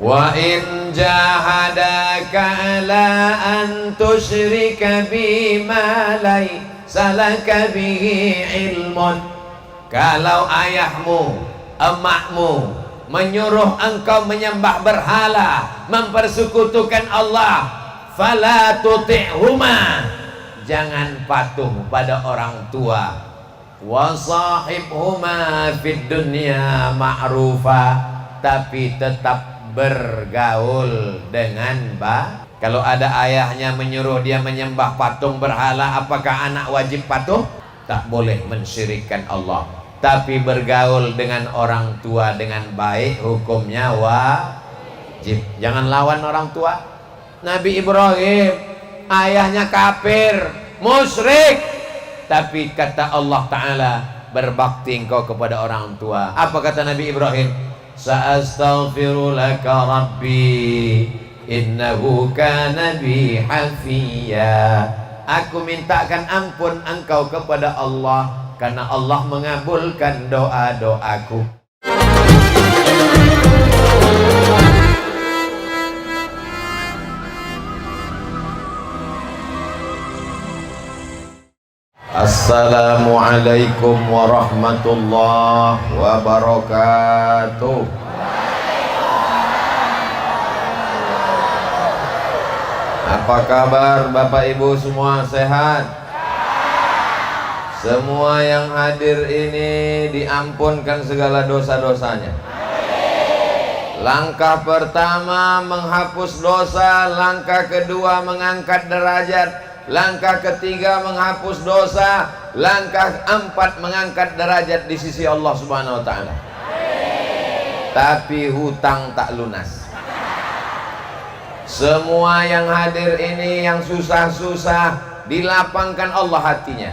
Wa in jahadaka ala an tusyrika bima laysa laka bihi ilmun. Kalau ayahmu, emakmu menyuruh engkau menyembah berhala, mempersekutukan Allah, fala tuti'huma, jangan patuh pada orang tua. Wa sahibhuma fid dunya ma'rufa, tapi tetap bergaul dengan baik. Kalau ada ayahnya menyuruh dia menyembah patung berhala, apakah anak wajib patuh? Tak boleh mensyirikkan Allah. Tapi bergaul dengan orang tua dengan baik, hukumnya wajib. Jangan lawan orang tua. Nabi Ibrahim ayahnya kafir, musyrik, tapi kata Allah Ta'ala, berbakti engkau kepada orang tua. Apa kata Nabi Ibrahim? Sa'astaghfiru laka rabbi innahu kana bi hafiya. Aku mintakan ampun engkau kepada Allah, karena Allah mengabulkan doa-doaku. Assalamualaikum warahmatullahi wabarakatuh. Apa kabar Bapak Ibu semua, sehat? Semua yang hadir ini diampunkan segala dosa-dosanya. Langkah pertama menghapus dosa, langkah kedua mengangkat derajat, langkah ketiga menghapus dosa, langkah empat mengangkat derajat di sisi Allah Subhanahu wa Ta'ala. Tapi hutang tak lunas. Semua yang hadir ini yang susah-susah dilapangkan Allah hatinya.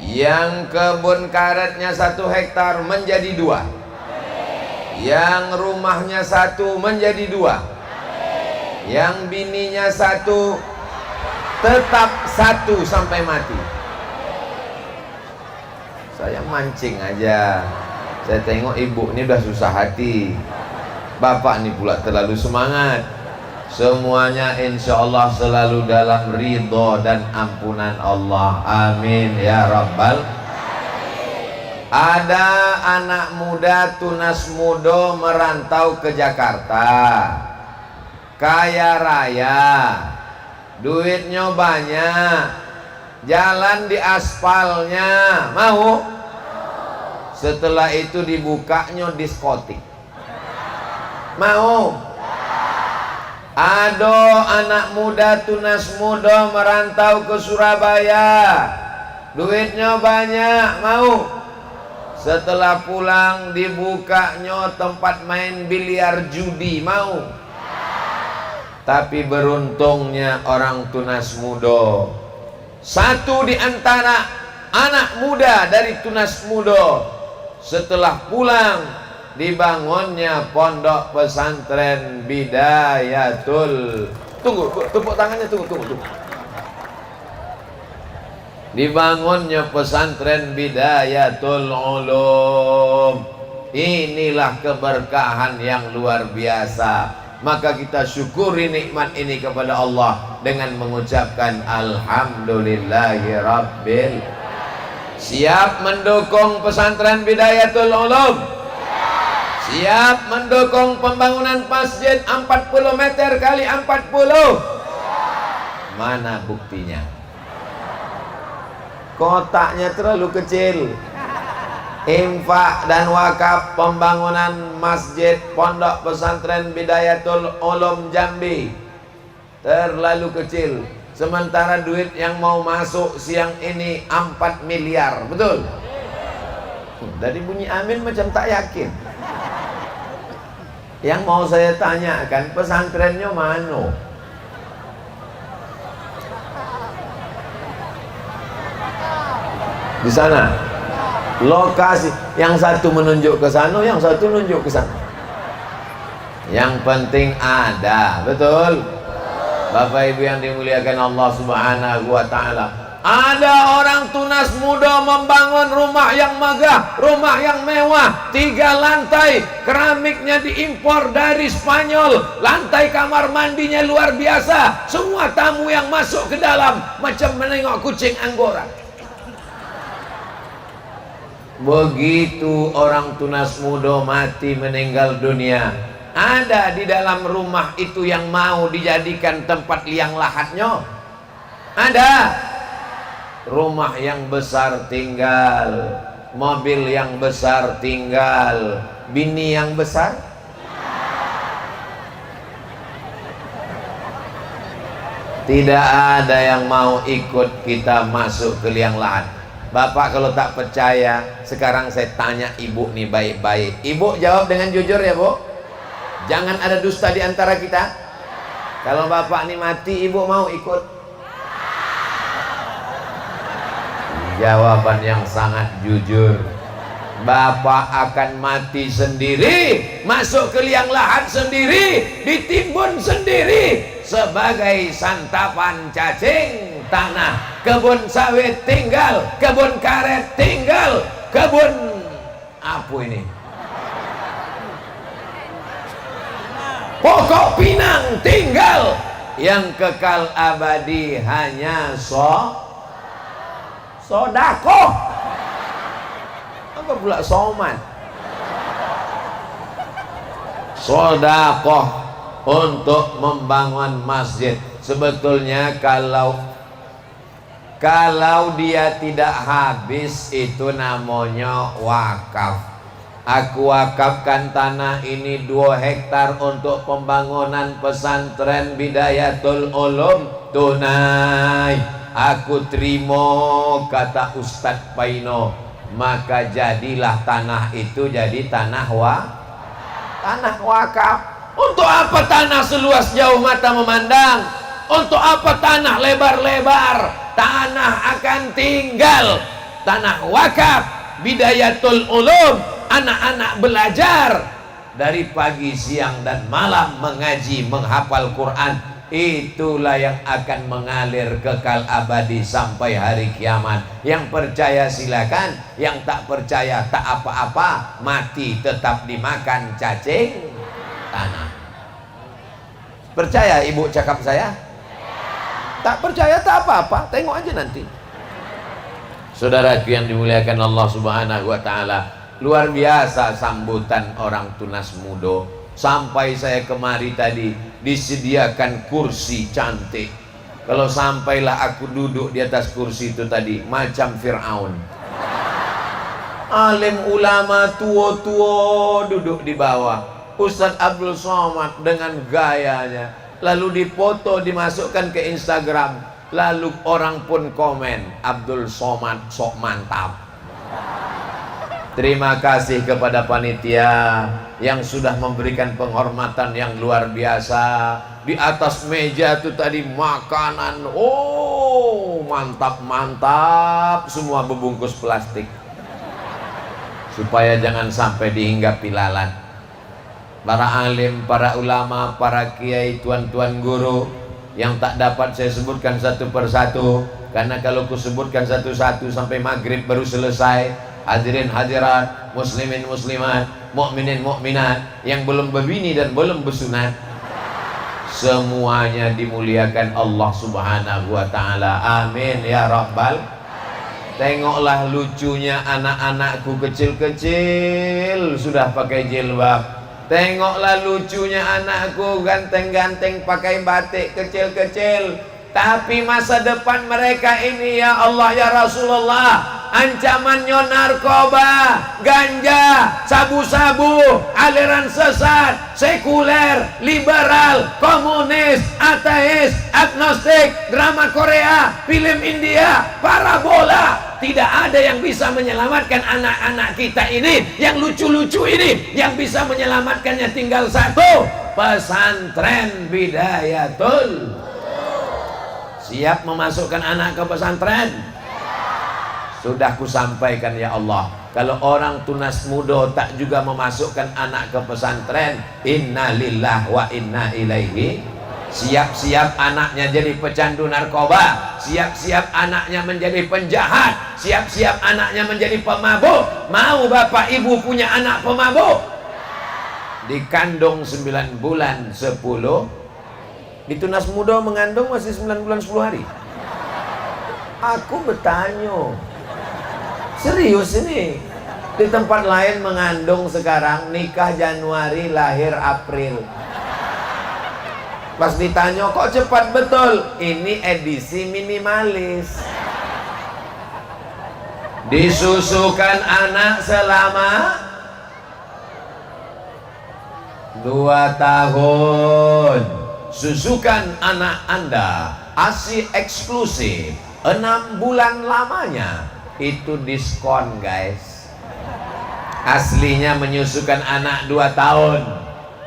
Yang kebun karetnya 1 hektar menjadi 2. Yang rumahnya 1 menjadi 2. Yang bininya 1 tetap 1 sampai mati. Saya mancing aja. Saya tengok ibu ini udah susah hati, bapak ini pula terlalu semangat. Semuanya insya Allah selalu dalam ridho dan ampunan Allah. Amin ya Rabbal. Ada anak muda tunas muda merantau ke Jakarta, kaya raya, duitnya banyak, jalan di aspalnya, mau? Setelah itu dibukanya diskotik, mau? Ada anak muda tunas muda merantau ke Surabaya, duitnya banyak, mau? Setelah pulang dibukanya tempat main biliar judi, mau? Tapi beruntungnya orang tunas muda, satu di antara anak muda dari tunas muda, setelah pulang dibangunnya pondok pesantren Bidayatul. Tunggu, tepuk tangannya, tunggu. Dibangunnya pesantren Bidayatul Ulum. Inilah keberkahan yang luar biasa. Maka kita syukuri nikmat ini kepada Allah dengan mengucapkan Alhamdulillahi Rabbil. Siap mendukung pesantren Bidayatul Ulum? Siap mendukung pembangunan masjid 40 meter kali 40? Mana buktinya? Kotaknya terlalu kecil. Infak dan wakaf pembangunan masjid pondok pesantren Bidayatul Ulum Jambi terlalu kecil. Sementara duit yang mau masuk siang ini 4 miliar, betul? Dari bunyi amin macam tak yakin. Yang mau saya tanyakan, pesantrennya mana? Di sana. Lokasi. Yang satu menunjuk ke sana, yang satu menunjuk ke sana. Yang penting ada, betul? Bapak Ibu yang dimuliakan Allah Subhanahu wa Ta'ala, Ada orang tunas muda membangun rumah yang megah, rumah yang mewah, 3 lantai, keramiknya diimpor dari Spanyol, lantai kamar mandinya luar biasa, semua tamu yang masuk ke dalam macam menengok kucing Anggora. Begitu orang tunas muda mati meninggal dunia, ada di dalam rumah itu yang mau dijadikan tempat liang lahatnya? Ada. Rumah yang besar tinggal, mobil yang besar tinggal, bini yang besar? Tidak ada yang mau ikut kita masuk ke liang lahat. Bapak kalau tak percaya, sekarang saya tanya ibu nih baik-baik. Ibu jawab dengan jujur ya bu. Jangan ada dusta di antara kita. Kalau bapak nih mati, ibu mau ikut? Jawaban yang sangat jujur. Bapak akan mati sendiri, masuk ke liang lahat sendiri, ditimbun sendiri sebagai santapan cacing tanah. Kebun sawit tinggal, kebun karet tinggal, kebun apa ini? Pokok pinang tinggal. Yang kekal abadi hanya sodakoh. Apa pula soman? Sodakoh untuk membangun masjid. Sebetulnya kalau dia tidak habis, itu namanya wakaf. Aku wakafkan tanah ini 2 hektar untuk pembangunan pesantren Bidayatul Ulum tunai. Aku terima, kata Ustadz Paino. Maka jadilah tanah itu jadi tanah wakaf. Untuk apa tanah seluas jauh mata memandang? Untuk apa tanah lebar-lebar? Tanah akan tinggal. Tanah wakaf Bidayatul Ulum. Anak-anak belajar dari pagi, siang, dan malam mengaji, menghafal Quran. Itulah yang akan mengalir kekal abadi sampai hari kiamat. Yang percaya silakan, yang tak percaya tak apa-apa, mati tetap dimakan cacing tanah. Percaya ibu cakap saya? Tak percaya tak apa-apa, tengok aja nanti. Saudaraku yang dimuliakan Allah Subhanahu wa taala, luar biasa sambutan orang tunas muda. Sampai saya kemari tadi disediakan kursi cantik. Kalau sampailah aku duduk di atas kursi itu tadi macam Fir'aun. Alim ulama tua-tua duduk di bawah. Ustadz Abdul Somad dengan gayanya, lalu dipoto dimasukkan ke Instagram, lalu orang pun komen, Abdul Somad sok mantap. Terima kasih kepada panitia yang sudah memberikan penghormatan yang luar biasa. Di atas meja itu tadi makanan, oh mantap-mantap, semua berbungkus plastik supaya jangan sampai dihinggapi lalat. Para alim, para ulama, para kiai, tuan-tuan guru yang tak dapat saya sebutkan satu persatu, karena kalau kusebutkan satu-satu sampai maghrib baru selesai. Hadirin hadirat, muslimin muslimat, mukminin mukminat yang belum berbini dan belum bersunat, semuanya dimuliakan Allah Subhanahu wa taala. Amin ya rabbal. Tengoklah lucunya anak-anakku kecil-kecil sudah pakai jilbab. Tengoklah lucunya anakku ganteng-ganteng pakai batik kecil-kecil. Tapi masa depan mereka ini ya Allah ya Rasulullah, ancamannya narkoba, ganja, sabu-sabu, aliran sesat, sekuler, liberal, komunis, ateis, agnostik, drama Korea, film India, parabola. Tidak ada yang bisa menyelamatkan anak-anak kita ini, yang lucu-lucu ini. Yang bisa menyelamatkannya tinggal satu, pesantren Bidayatul. Siap memasukkan anak ke pesantren? Sudah kusampaikan ya Allah, kalau orang tunas muda tak juga memasukkan anak ke pesantren, inna lillah wa inna ilaihi. Siap-siap anaknya jadi pecandu narkoba, siap-siap anaknya menjadi penjahat, siap-siap anaknya menjadi pemabuk. Mau bapak ibu punya anak pemabuk? Dikandung 9 bulan 10, ditunas muda mengandung masih 9 bulan 10 hari. Aku bertanya, serius ini? Di tempat lain mengandung sekarang, nikah Januari, lahir April. Pas ditanya, kok cepat betul? Ini edisi minimalis. Disusukan anak selama 2 tahun. Susukan anak Anda ASI eksklusif 6 bulan lamanya. Itu diskon guys. Aslinya menyusukan anak 2 tahun.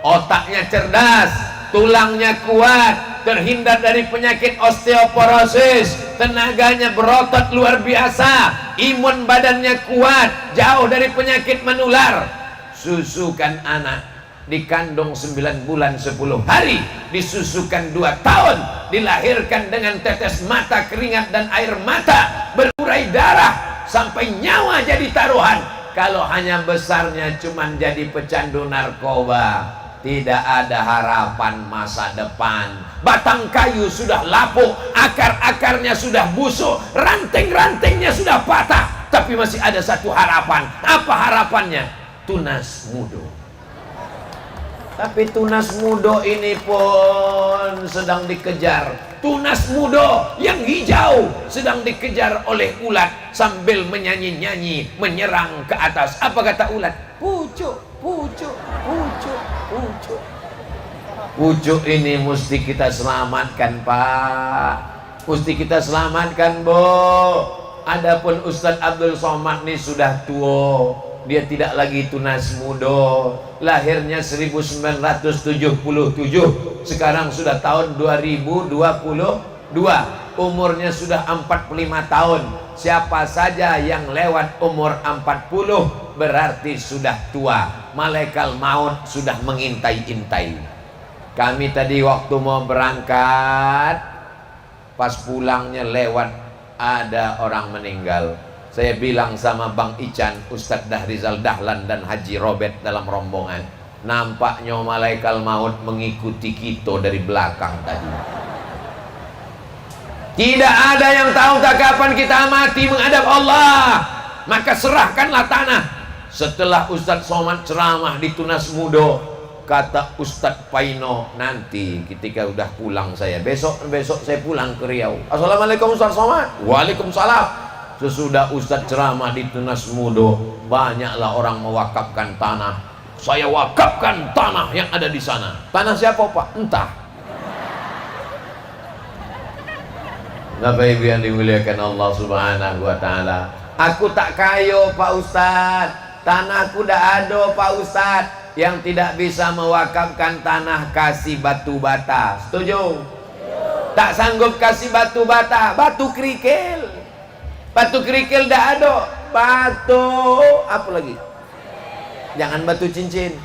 Otaknya cerdas, tulangnya kuat, terhindar dari penyakit osteoporosis, tenaganya berotot luar biasa, imun badannya kuat, jauh dari penyakit menular. Susukan anak, dikandung 9 bulan 10 hari, disusukan 2 tahun, dilahirkan dengan tetes mata, keringat dan air mata, berurai darah sampai nyawa jadi taruhan. Kalau hanya besarnya cuman jadi pecandu narkoba, tidak ada harapan masa depan. Batang kayu sudah lapuk, akar-akarnya sudah busuk, ranting-rantingnya sudah patah, tapi masih ada satu harapan. Apa harapannya? Tunas muda. Tapi tunas muda ini pun sedang dikejar. Tunas muda yang hijau sedang dikejar oleh ulat sambil menyanyi-nyanyi menyerang ke atas. Apa kata ulat? Pucuk, pucuk, pucuk, pucuk. Pucuk ini mesti kita selamatkan, Pak. Mesti kita selamatkan, Bu. Adapun Ustadz Abdul Somad ini sudah tua. Dia tidak lagi tunas muda. Lahirnya 1977, sekarang sudah tahun 2022. Umurnya sudah 45 tahun. Siapa saja yang lewat umur 40 berarti sudah tua. Malaikat maut sudah mengintai-intai. Kami tadi waktu mau berangkat, pas pulangnya lewat ada orang meninggal. Saya bilang sama Bang Ican, Ustadz Dahrizal Dahlan dan Haji Robert dalam rombongan, nampaknya malaikat maut mengikuti kita dari belakang tadi. Tidak ada yang tahu tak kapan kita mati menghadap Allah. Maka serahkanlah tanah. Setelah Ustadz Somad ceramah di Tunas Muda, kata Ustadz Paino, nanti ketika udah pulang saya, besok saya pulang ke Riau. Assalamualaikum Ustadz Somad. Waalaikumsalam. Sesudah Ustadz ceramah di Tunas Muda, banyaklah orang mewakafkan tanah. Saya wakafkan tanah yang ada di sana. Tanah siapa, Pak? Entah. Bapak Ibu yang dimuliakan Allah Subhanahu wa Ta'ala, aku tak kayo, Pak Ustadz. Tanahku dah ada, Pak Ustadz. Yang tidak bisa mewakafkan tanah kasih batu bata. Setuju? Tak sanggup kasih batu bata, batu kerikil. Batu kerikil dah ada. Batu apa lagi? Jangan batu cincin.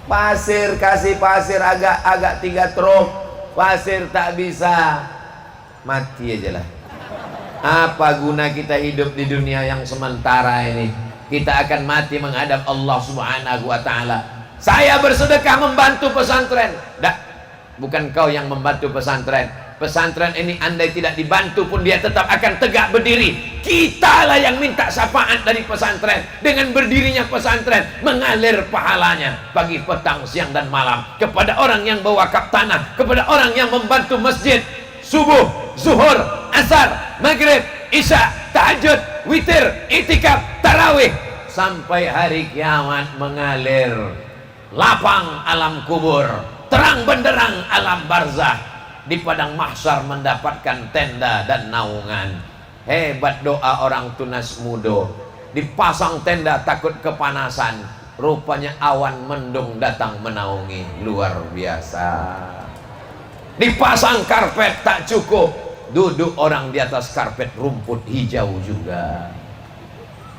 Pasir, kasih pasir agak 3 truk. Pasir tak bisa, mati aja lah. Apa guna kita hidup di dunia yang sementara ini? Kita akan mati menghadap Allah Subhanahu wa Ta'ala. Saya bersedekah membantu pesantren. Bukan kau yang membantu pesantren. Pesantren ini andai tidak dibantu pun dia tetap akan tegak berdiri. Kitalah yang minta syafaat dari pesantren. Dengan berdirinya pesantren, mengalir pahalanya pagi, petang, siang dan malam kepada orang yang berwakaf tanah, kepada orang yang membantu masjid. Subuh, zuhur, asar, maghrib, isya, tahajud, witir, itikaf, tarawih, sampai hari kiamat mengalir. Lapang alam kubur, terang benderang alam barzah. Di padang mahsyar mendapatkan tenda dan naungan. Hebat doa orang tunas muda. Dipasang tenda takut kepanasan, rupanya awan mendung datang menaungi. Luar biasa. Dipasang karpet tak cukup, duduk orang di atas karpet rumput hijau juga.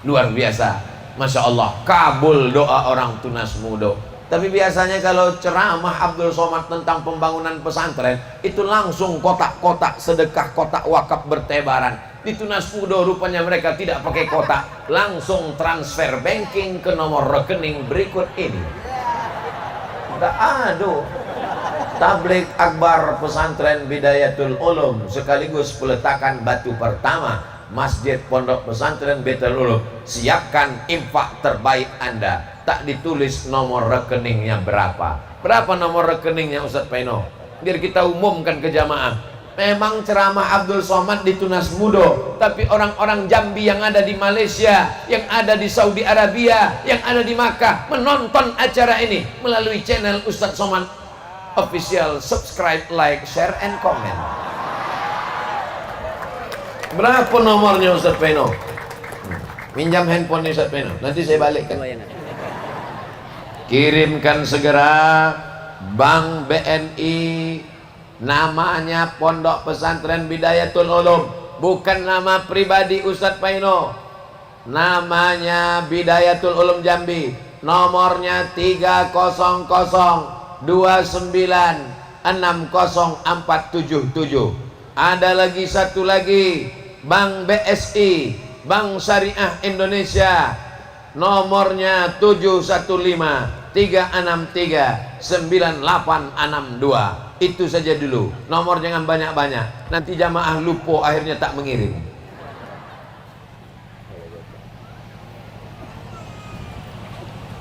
Luar biasa. Masya Allah, kabul doa orang tunas muda. Tapi biasanya kalau ceramah Abdul Somad tentang pembangunan pesantren, itu langsung kotak-kotak sedekah, kotak wakaf bertebaran. Di Tunas Mudo rupanya mereka tidak pakai kotak, langsung transfer banking ke nomor rekening berikut ini. Aduh, tabligh akbar pesantren Bidayatul Ulum sekaligus peletakan batu pertama Masjid Pondok Pesantren Baitul Ulum. Siapkan infak terbaik Anda. Tak ditulis nomor rekeningnya berapa. Berapa nomor rekeningnya Ustaz Peno? Biar kita umumkan ke jamaah. Memang ceramah Abdul Somad di Tunas Mudo, tapi orang-orang Jambi yang ada di Malaysia, yang ada di Saudi Arabia, yang ada di Makkah menonton acara ini melalui channel Ustaz Somad Official. Subscribe, like, share, and comment. Berapa nomornya Ustaz Peno? Minjam handphone Ustaz Peno, nanti saya balikkan. Kirimkan segera Bank BNI, namanya Pondok Pesantren Bidayatul Ulum, bukan nama pribadi Ustadz Paino, namanya Bidayatul Ulum Jambi. Nomornya 30969604777. Ada lagi satu lagi, Bank BSI, Bank Syariah Indonesia, nomornya 715-363-9862. Itu saja dulu, nomor jangan banyak-banyak, nanti jamaah lupa akhirnya tak mengirim.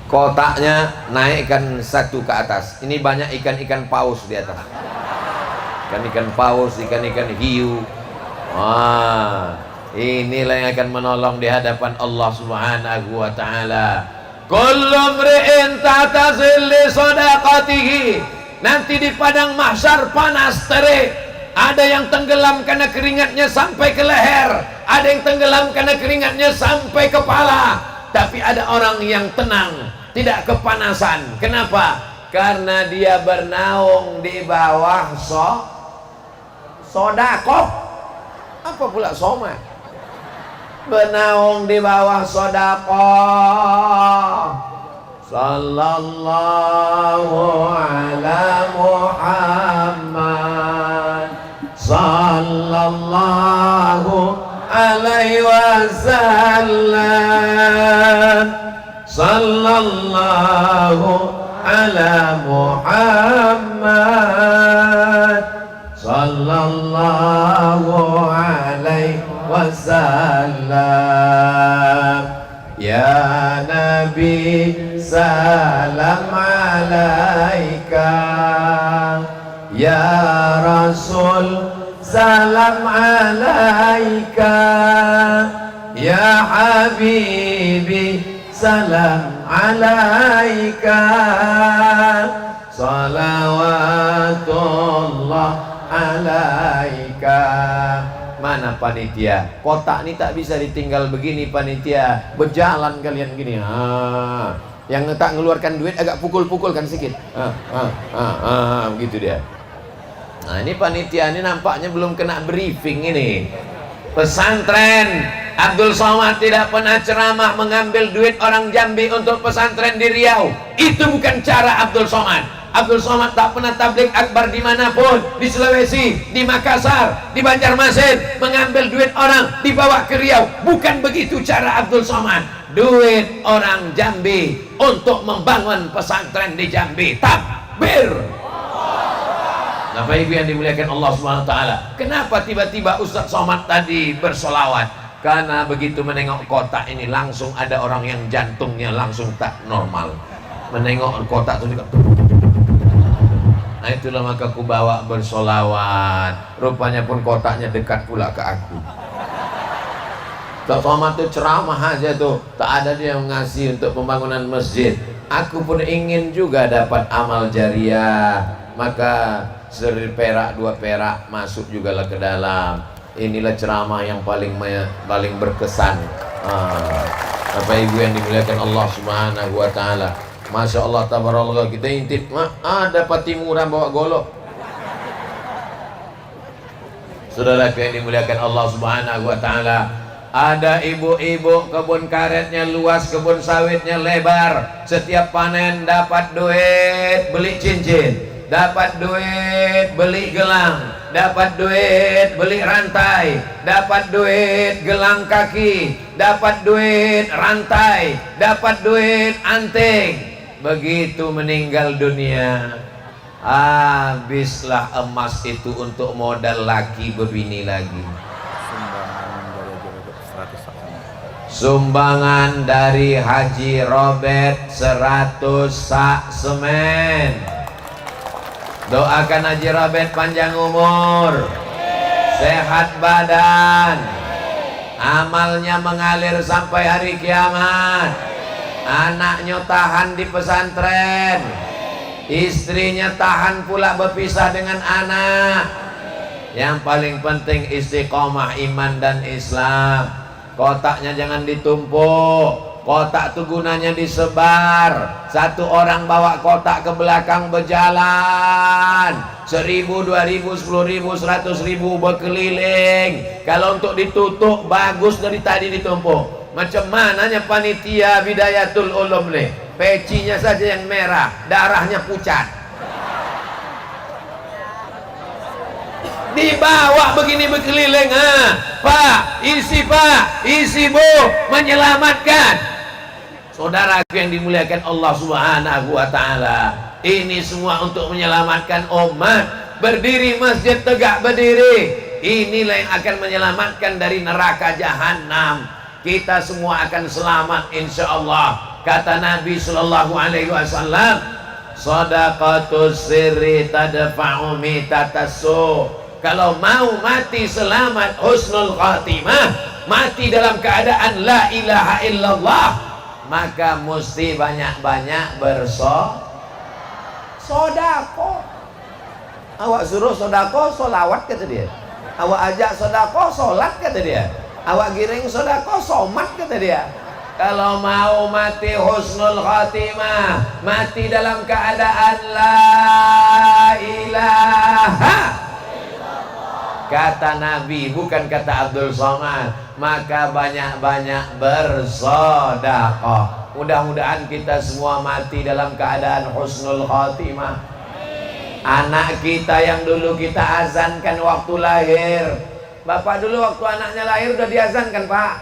Kotaknya naikkan satu ke atas. Ini banyak ikan-ikan paus di atas, ikan-ikan paus, ikan-ikan hiu. Inilah yang akan menolong di hadapan Allah Subhanahu wa ta'ala. Kullu mri'in tahta zilli shadaqatihi. Nanti di padang mahsyar panas terik. Ada yang tenggelam karena keringatnya sampai ke leher, ada yang tenggelam karena keringatnya sampai kepala. Tapi ada orang yang tenang, tidak kepanasan. Kenapa? Karena dia bernaung di bawah sodakoh. Apa pula somad? Bernaung di bawah sodakoh. Sallallahu ala Muhammad, sallallahu alaihi wasallam, sallallahu ala Muhammad, sallallahu alaihi wasallam. Ya Nabi salam alaika, ya Rasul salam alaika, ya Habibi salam alaika, salawatullah alaika. Mana panitia? Kotak ini tak bisa ditinggal begini panitia. Berjalan kalian gini. Yang tak ngeluarkan duit agak pukul-pukulkan sedikit. Begitu dia. Nah ini panitia ini nampaknya belum kena briefing ini. Pesantren Abdul Somad tidak pernah ceramah mengambil duit orang Jambi untuk pesantren di Riau. Itu bukan cara Abdul Somad. Abdul Somad tak pernah tabligh akbar dimanapun, di Sulawesi, di Makassar, di Banjarmasin, mengambil duit orang dibawa ke Riau. Bukan begitu cara Abdul Somad. Duit orang Jambi untuk membangun pesantren di Jambi. Takbir. Bapak Ibu yang dimuliakan Allah SWT, kenapa tiba-tiba Ustaz Somad tadi bersolawat? Karena begitu menengok kotak ini langsung ada orang yang jantungnya langsung tak normal. Menengok kotak itu juga. Nah itulah maka aku bawa bersolawat. Rupanya pun kotaknya dekat pula ke aku. Ustaz Somad itu ceramah aja tuh, tak ada dia yang ngasih untuk pembangunan masjid. Aku pun ingin juga dapat amal jariah, maka 1 perak 2 perak masuk juga lah ke dalam. Inilah ceramah yang paling berkesan. Bapak Ibu yang dimuliakan Allah Subhanahu wa ta'ala, Masya Allah, tabarakallah, kita intip ada patimuran bawa golok. Saudara yang dimuliakan Allah Subhanahu wa ta'ala, Ada ibu-ibu kebun karetnya luas, kebun sawitnya lebar. Setiap panen dapat duit beli cincin, dapat duit beli gelang, dapat duit beli rantai, dapat duit gelang kaki, dapat duit rantai, dapat duit anting. Begitu meninggal dunia, habislah emas itu untuk modal laki berbini lagi. Sumbangan dari Haji Robert 100 sak semen. Doakan Haji Robert panjang umur, sehat badan, amalnya mengalir sampai hari kiamat, anaknya tahan di pesantren, istrinya tahan pula berpisah dengan anak. Yang paling penting istiqomah iman dan Islam. Kotaknya jangan ditumpuk. Kotak itu gunanya disebar. Satu orang bawa kotak ke belakang berjalan, 1.000, 2.000, 10.000, 100.000 berkeliling. Kalau untuk ditutup, bagus dari tadi ditumpuk. Macam mananya panitia Bidayatul Ulum nih, pecinya saja yang merah, darahnya pucat. Dibawa begini berkeliling, Pak, isi Bu, menyelamatkan. Saudaraku yang dimuliakan Allah Subhanahu wa Ta'ala, ini semua untuk menyelamatkan umat. Berdiri masjid tegak berdiri, inilah yang akan menyelamatkan dari neraka jahanam. Kita semua akan selamat insya Allah. Kata Nabi Sallallahu Alaihi Wasallam, Shadaqatus sirri tadfa'u mitatassu. Kalau mau mati selamat husnul khatimah, mati dalam keadaan la ilaha illallah, maka mesti banyak-banyak bersodako. Awak suruh sodako, solawat kata dia. Awak ajak sodako, solat kata dia. Awak giring sodako, somat kata dia. Kalau mau mati husnul khatimah, mati dalam keadaan la ilaha, kata Nabi, bukan kata Abdul Somad, maka banyak-banyak bersedekah. Mudah-mudahan kita semua mati dalam keadaan husnul khatimah. Anak kita yang dulu kita azankan waktu lahir, Bapak dulu waktu anaknya lahir udah diazankan Pak?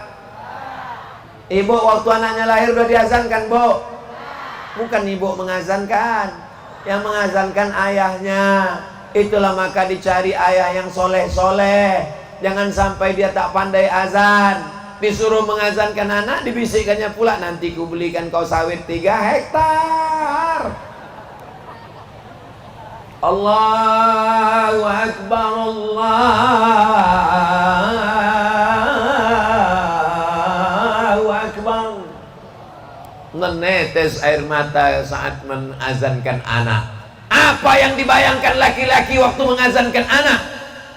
Ibu waktu anaknya lahir udah diazankan Bu? Bukan ibu mengazankan, yang mengazankan ayahnya. Itulah maka dicari ayah yang soleh-soleh. Jangan sampai dia tak pandai azan, disuruh mengazankan anak, dibisikkannya pula, nanti ku belikan kau sawit 3 hektar. Allahu Akbar, Allahu Akbar. Menetes air mata saat mengazankan anak. Apa yang dibayangkan laki-laki waktu mengazankan anak?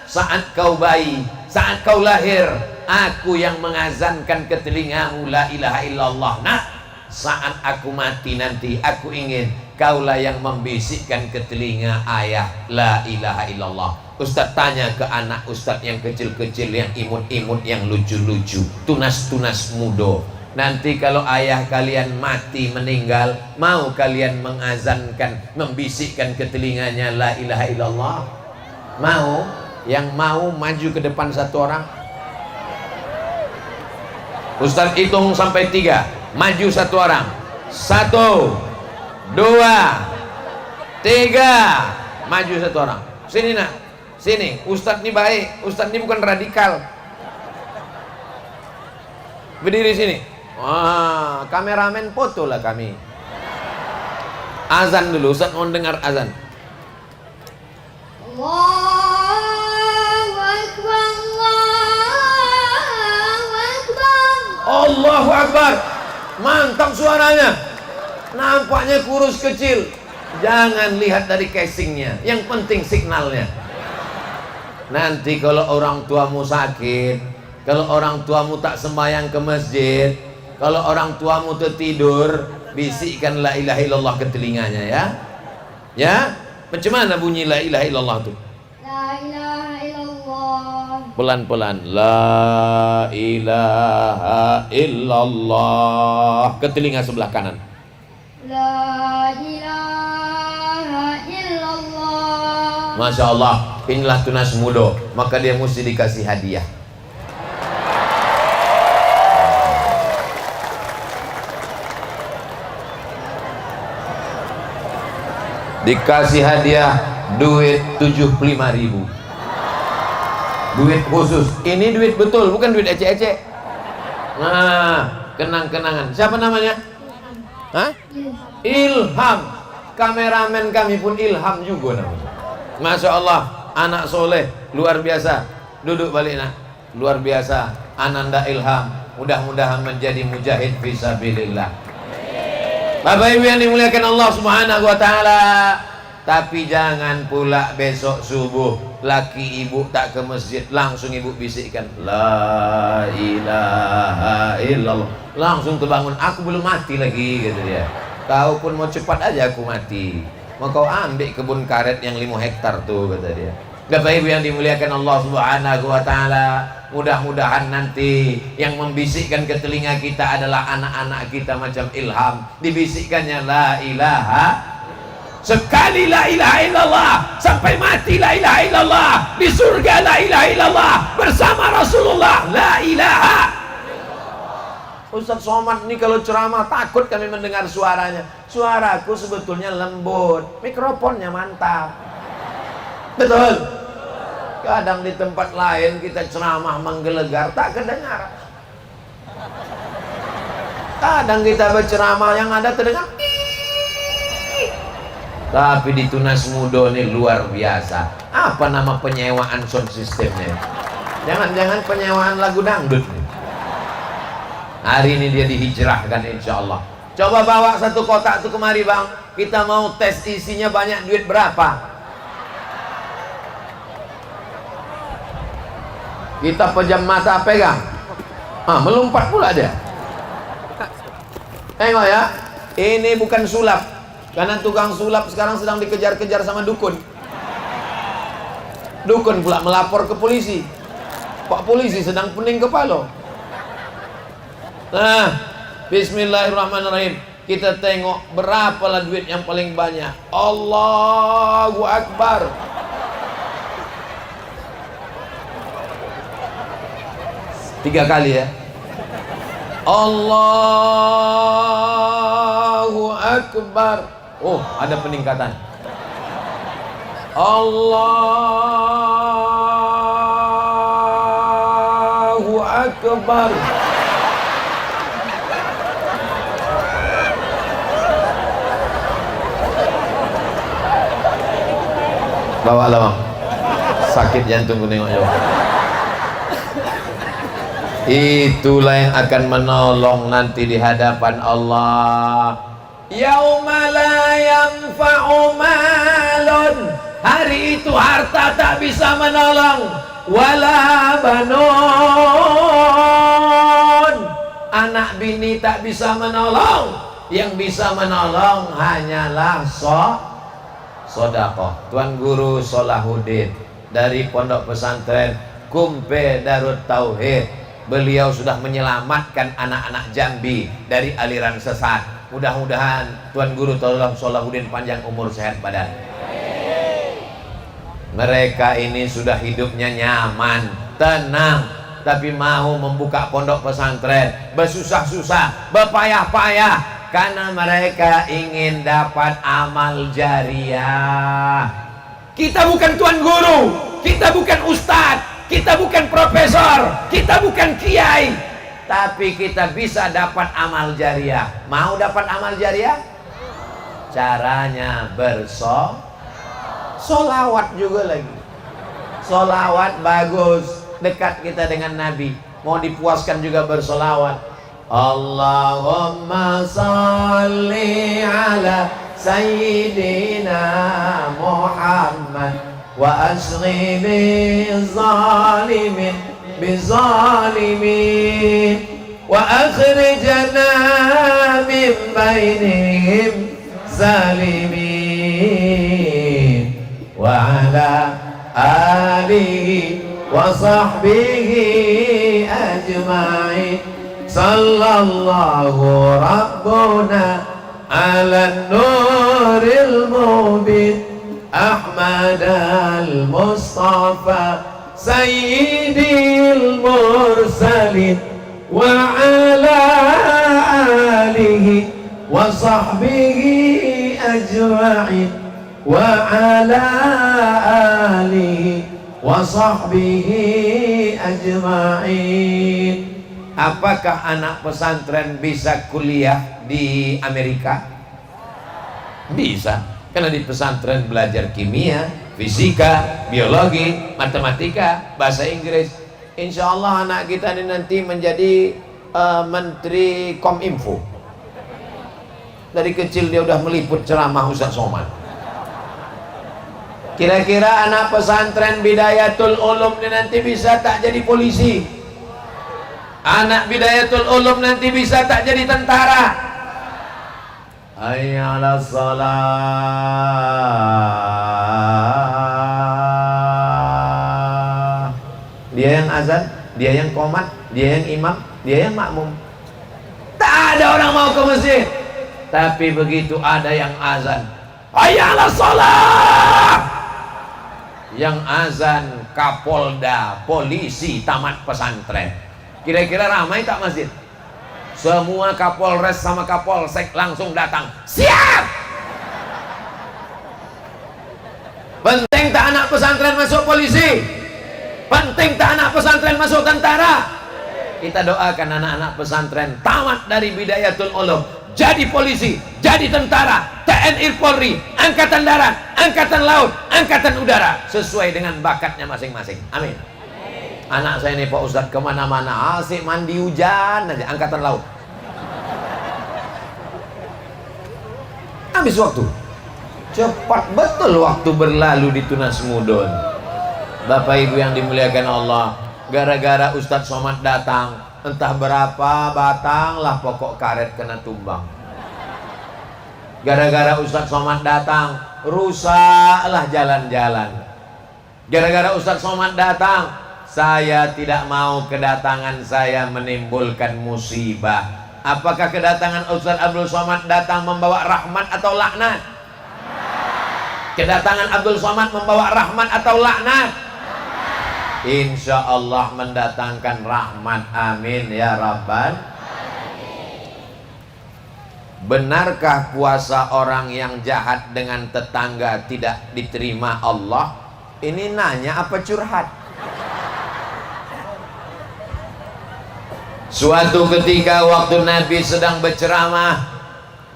Saat kau bayi, saat kau lahir, aku yang mengazankan ke telingamu la ilaha illallah. Nah, saat aku mati nanti, aku ingin kaulah yang membisikkan ke telinga ayah la ilaha illallah. Ustaz tanya ke anak Ustaz yang kecil-kecil, yang imut-imut, yang lucu-lucu, tunas-tunas muda. Nanti kalau ayah kalian mati meninggal, mau kalian mengazankan, membisikkan ke telinganya la ilaha illallah? Mau? Yang mau maju ke depan satu orang. Ustaz hitung sampai 3, maju satu orang. 1, 2, 3, maju satu orang. Sini nak, sini. Ustaz ini baik, Ustaz ini bukan radikal. Berdiri sini. Wah, kameramen foto lah kami. Azan dulu, Ustaz mau dengar azan. Allahu Akbar, Allahu Akbar. Allahu Akbar. Mantap suaranya. Nampaknya kurus kecil. Jangan lihat dari casingnya, yang penting signalnya. Nanti kalau orang tuamu sakit, kalau orang tuamu tak sembahyang ke masjid, kalau orang tuamu tertidur, bisikkan la ilaha illallah ke telinganya ya. Ya? Macam mana bunyi la ilaha illallah itu? La ilaha illallah. Pelan-pelan. La ilaha illallah. Ke telinga sebelah kanan. La ilaha illallah. Masya Allah. Inilah tunas muda. Maka dia mesti dikasih hadiah. Dikasih hadiah duit 75.000. Duit khusus. Ini duit betul, bukan duit ecek-ecek. Nah, kenang-kenangan. Siapa namanya? Hah? Ilham. Kameramen kami pun Ilham juga namanya. Masya Allah, anak soleh, luar biasa. Duduk balik nak. Luar biasa. Ananda Ilham. Mudah-mudahan menjadi mujahid fisabilillah. Bapak Ibu yang dimuliakan Allah Subhanahu wa taala. Tapi jangan pula besok subuh laki ibu tak ke masjid, langsung ibu bisikkan la ilaha illallah. Langsung terbangun, aku belum mati lagi, kata dia. Kau pun mau cepat aja aku mati. Mau kau ambil kebun karet yang 5 hektar tuh, kata dia. Bapak Ibu yang dimuliakan Allah Subhanahu wa taala, mudah-mudahan nanti yang membisikkan ke telinga kita adalah anak-anak kita macam Ilham. Dibisikkannya la ilaha, sekali la ilaha illallah, sampai mati la ilaha illallah, di surga la ilaha illallah, bersama Rasulullah la ilaha. Ustaz Somad ini kalau ceramah takut kami mendengar suaranya. Suaraku sebetulnya lembut, mikrofonnya mantap. Betul. Kadang di tempat lain kita ceramah menggelegar tak kedengar. Kadang kita berceramah yang ada terdengar. Tapi di Tunas Muda ini luar biasa. Apa nama penyewaan sound systemnya? Jangan-jangan penyewaan lagu dangdut nih. Hari ini dia dihijrahkan insya Allah. Coba bawa satu kotak tuh kemari bang. Kita mau tes isinya banyak, duit berapa? Kita pejam mata, pegang. Melompat pula dia. Tengok ya. Ini bukan sulap. Karena tukang sulap sekarang sedang dikejar-kejar sama dukun. Dukun pula melapor ke polisi. Pak polisi sedang pening kepala. Nah, bismillahirrahmanirrahim. Kita tengok berapalah duit yang paling banyak. Allahu Akbar. Tiga kali ya. Allahu Akbar. Oh, ada peningkatan. Allahu Akbar. Bawa lah, sakit jantungku nengoknya. Itulah yang akan menolong nanti di hadapan Allah. Yauma la yanfa'u malun. Hari itu harta tak bisa menolong, wala banun. Anak bini tak bisa menolong. Yang bisa menolong hanyalah sedekah. Tuan Guru Solahuddin dari Pondok Pesantren Kumpe Darut Tauhid. Beliau sudah menyelamatkan anak-anak Jambi dari aliran sesat. Mudah-mudahan Tuan Guru tolong Solahuddin panjang umur sehat badan. Mereka ini sudah hidupnya nyaman, tenang, tapi mau membuka pondok pesantren, bersusah-susah, berpayah-payah karena mereka ingin dapat amal jariah. Kita bukan Tuan Guru, kita bukan ustadz, kita bukan profesor, kita bukan kiai, tapi kita bisa dapat amal jariah. Mau dapat amal jariah? Caranya solawat juga lagi. Solawat bagus, dekat kita dengan Nabi. Mau dipuaskan juga bersolawat. Allahumma salli ala Sayyidina Muhammad wa asghi bizalimin wa akhrijna min bainihim zalimin wa ala alihi وصحبه أجمعين صلى الله ربنا على النور المبين أحمد المصطفى سيدي المرسلين وعلى آله وصحبه أجمعين وعلى آله وصحبه أجمعين. Apakah anak pesantren bisa kuliah di Amerika? Bisa, karena di pesantren belajar kimia, fisika, biologi, matematika, bahasa Inggris. Insya Allah anak kita ini nanti menjadi menteri Kominfo. Dari kecil dia udah meliput ceramah Ustaz Somad. Kira-kira anak pesantren Bidayatul Ulum ini nanti bisa tak jadi polisi? Anak Bidayatul Ulum nanti bisa tak jadi tentara? Hayya 'alas shalah. Dia yang azan, dia yang qomat, dia yang imam, dia yang makmum. Tak ada orang mau ke masjid. Tapi begitu ada yang azan, hayya 'alas shalah, yang azan Kapolda, polisi tamat pesantren. Kira-kira ramai tak masjid? Semua Kapolres sama Kapolsek langsung datang. Siap! Penting tak anak pesantren masuk polisi? Penting tak anak pesantren masuk tentara? Kita doakan anak-anak pesantren tamat dari Bidayatul Ulum, jadi polisi, jadi tentara, TNI Polri, Angkatan Darat, Angkatan Laut, Angkatan Udara, sesuai dengan bakatnya masing-masing. Amin. Anak saya ini Pak Ustadz kemana-mana asik mandi hujan aja, Angkatan Laut. Habis waktu. Cepat betul waktu berlalu di Tunas Mudon. Bapak Ibu yang dimuliakan Allah, gara-gara Ustadz Somad datang, entah berapa batang lah pokok karet kena tumbang. Gara-gara Ustadz Somad datang, rusaklah jalan-jalan. Gara-gara Ustadz Somad datang, saya tidak mau kedatangan saya menimbulkan musibah. Apakah kedatangan Ustadz Abdul Somad datang membawa rahmat atau laknat? Kedatangan Abdul Somad membawa rahmat atau laknat? Insya Allah mendatangkan rahmat. Amin ya Rabbal. Benarkah puasa orang yang jahat dengan tetangga tidak diterima Allah? Ini nanya apa curhat? Suatu ketika waktu Nabi sedang berceramah,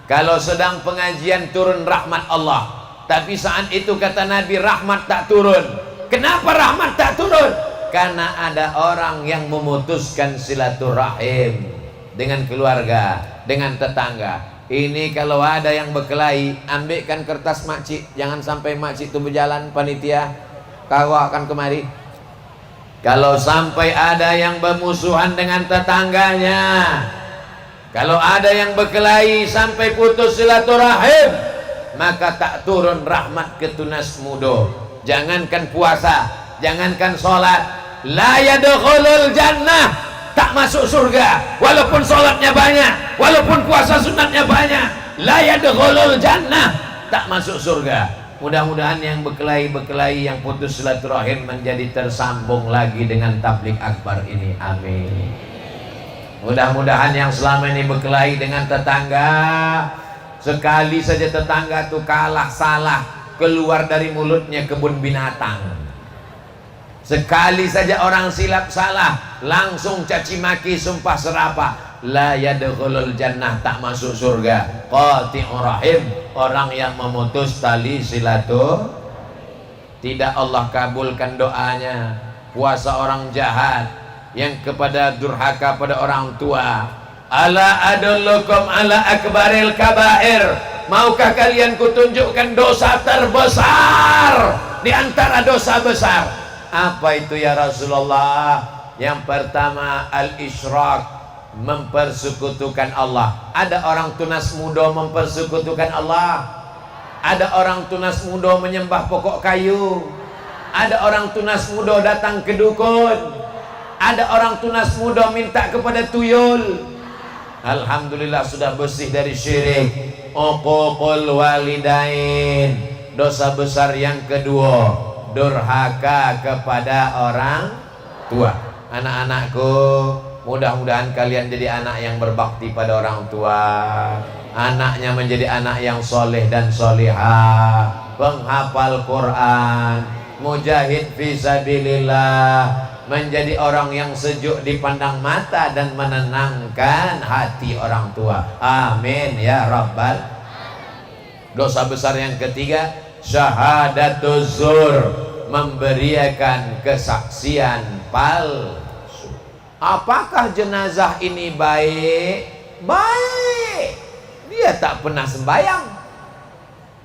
kalau sedang pengajian turun rahmat Allah. Tapi saat itu kata Nabi, rahmat tak turun. Kenapa rahmat tak turun? Karena ada orang yang memutuskan silaturahim dengan keluarga, dengan tetangga. Ini kalau ada yang berkelahi, ambilkan kertas makcik. Jangan sampai makcik itu berjalan, panitia kau akan kemari. Kalau sampai ada yang bermusuhan dengan tetangganya, kalau ada yang berkelahi sampai putus silaturahim, maka tak turun rahmat ke Tunas Mudo. Jangankan puasa, jangankan sholat, la yadkhulul jannah, tak masuk surga. Walaupun sholatnya banyak, walaupun puasa sunatnya banyak, la yadkhulul jannah, tak masuk surga. Mudah-mudahan yang berkelahi yang putus silaturahim menjadi tersambung lagi dengan tabligh akbar ini. Amin. Mudah-mudahan yang selama ini berkelahi dengan tetangga, sekali saja tetangga tuh kalah salah, keluar dari mulutnya kebun binatang. Sekali saja orang silap salah, langsung caci maki, sumpah serapah. La yadkhulul jannah, tak masuk surga. Qati'ur rahim, orang yang memutus tali silaturahim, tidak Allah kabulkan doanya. Puasa orang jahat yang kepada durhaka pada orang tua. Ala adullukum ala akbaril kabair, maukah kalian kutunjukkan dosa terbesar di antara dosa besar? Apa itu ya Rasulullah? Yang pertama al-isyrak, mempersekutukan Allah. Ada orang Tunas Mudo mempersekutukan Allah. Ada orang Tunas Mudo menyembah pokok kayu. Ada orang tunas muda datang ke dukun. Ada orang tunas muda minta kepada tuyul. Alhamdulillah sudah bersih dari syirik. Uququl walidain, dosa besar yang kedua, durhaka kepada orang tua. Anak-anakku, mudah-mudahan kalian jadi anak yang berbakti pada orang tua. Anaknya menjadi anak yang soleh dan solihah, penghafal Quran, mujahid fisabilillah, menjadi orang yang sejuk dipandang mata dan menenangkan hati orang tua. Amin ya rabbal. Dosa besar yang ketiga, syahadatuz zur, memberikan kesaksian palsu. Apakah jenazah ini baik? Baik, dia tak pernah sembahyang.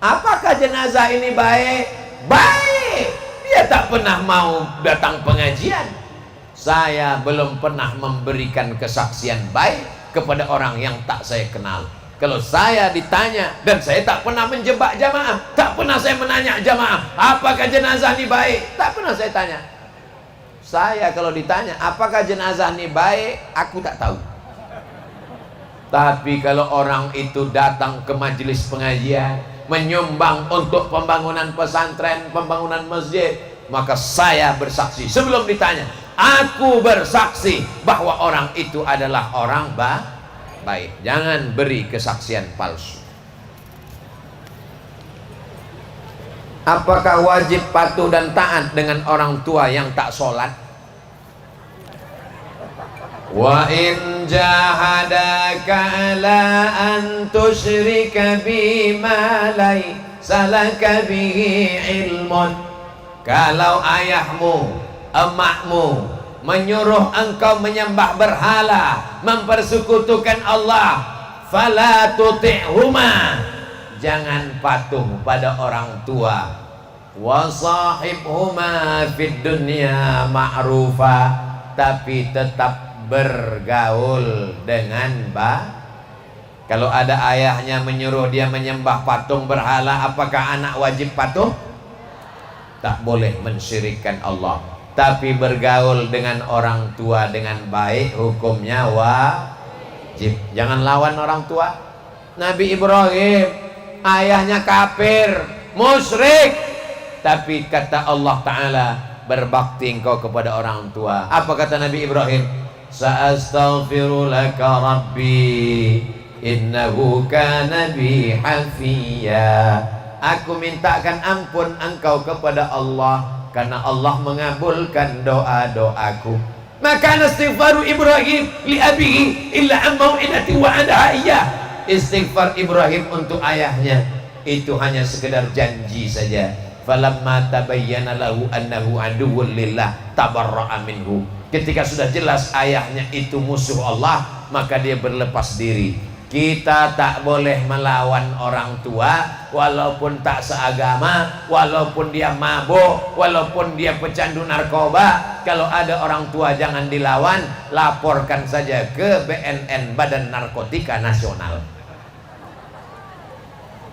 Apakah jenazah ini baik? Baik, dia tak pernah mau datang pengajian. Saya belum pernah memberikan kesaksian baik kepada orang yang tak saya kenal. Kalau saya ditanya, dan saya tak pernah menjebak jamaah, tak pernah saya menanya jamaah, apakah jenazah ini baik? Tak pernah saya tanya. Saya kalau ditanya, apakah jenazah ini baik? Aku tak tahu. Tapi kalau orang itu datang ke majelis pengajian, menyumbang untuk pembangunan pesantren, pembangunan masjid, maka saya bersaksi sebelum ditanya, aku bersaksi bahwa orang itu adalah orang baik. Jangan beri kesaksian palsu. Apakah wajib patuh dan taat dengan orang tua yang tak sholat? Wa in jahadaka ala an tusyrika bima laysa laka bihi ilmun. Kalau ayahmu, emakmu menyuruh engkau menyembah berhala, mempersekutukan Allah, fala tuti'huma, jangan patuh pada orang tua. Wa sahibhuma fid dunya ma'rufa, tapi tetap bergaul dengan Kalau ada ayahnya menyuruh dia menyembah patung berhala, apakah anak wajib patuh? Tak boleh mensyirikkan Allah. Tapi bergaul dengan orang tua dengan baik, hukumnya wajib. Jangan lawan orang tua. Nabi Ibrahim, ayahnya kafir, musyrik, tapi kata Allah Ta'ala, berbakti engkau kepada orang tua. Apa kata Nabi Ibrahim? Sa'astaghfiru laka rabbi innahu kana bi hafiya. Aku mintakan ampun engkau kepada Allah, karena Allah mengabulkan doa-doaku. Maka istighfaru Ibrahim li abihi illa an mau'idati wa'adaha iyyah. Istighfar Ibrahim untuk ayahnya itu hanya sekedar janji saja. Falamma tabayyana lahu annahu aduwwun lillah tabarra'a minhu. Ketika sudah jelas ayahnya itu musuh Allah, maka dia berlepas diri. Kita tak boleh melawan orang tua, walaupun tak seagama, walaupun dia mabuk, walaupun dia pecandu narkoba. Kalau ada orang tua jangan dilawan, laporkan saja ke BNN, Badan Narkotika Nasional.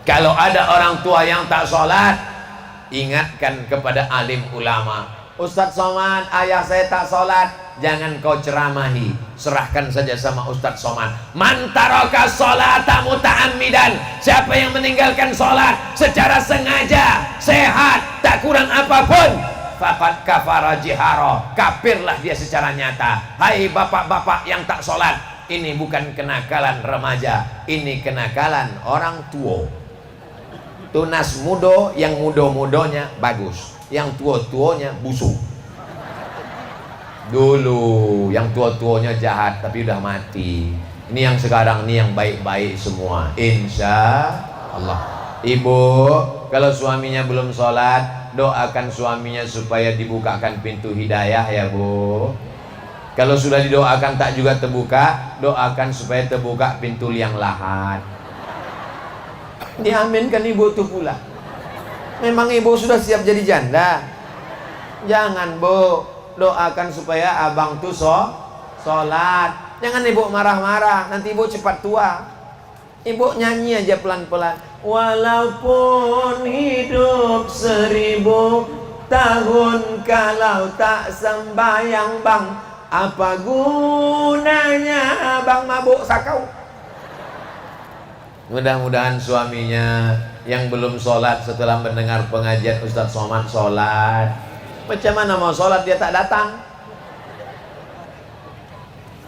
Kalau ada orang tua yang tak sholat, ingatkan kepada alim ulama. Ustadz Somad, ayah saya tak sholat. Jangan kau ceramahi, serahkan saja sama Ustadz Somad. Man taraka sholata muta'ammidan, siapa yang meninggalkan sholat secara sengaja, sehat, tak kurang apapun, faqad kafara jihara, kafirlah dia secara nyata. Hai bapak-bapak yang tak sholat, ini bukan kenakalan remaja, ini kenakalan orang tua. Tunas mudo, yang mudo-mudonya bagus, yang tua-tuanya busuk. Dulu yang tua-tuanya jahat tapi udah mati. Ini yang sekarang, ini yang baik-baik semua, insya Allah. Ibu, kalau suaminya belum sholat, doakan suaminya supaya dibukakan pintu hidayah ya Bu. Kalau sudah didoakan tak juga terbuka, doakan supaya terbuka pintu liang lahat. Diaminkan ibu tuh pula. Memang ibu sudah siap jadi janda? Jangan Bu, doakan supaya abang tuh sholat. Jangan ibu marah-marah, nanti ibu cepat tua. Ibu nyanyi aja pelan-pelan. Walaupun hidup 1000 tahun kalau tak sembahyang bang, apa gunanya bang mabuk sakau. Mudah-mudahan suaminya yang belum sholat setelah mendengar pengajian Ustadz Somad sholat. Macam mana mau sholat dia tak datang?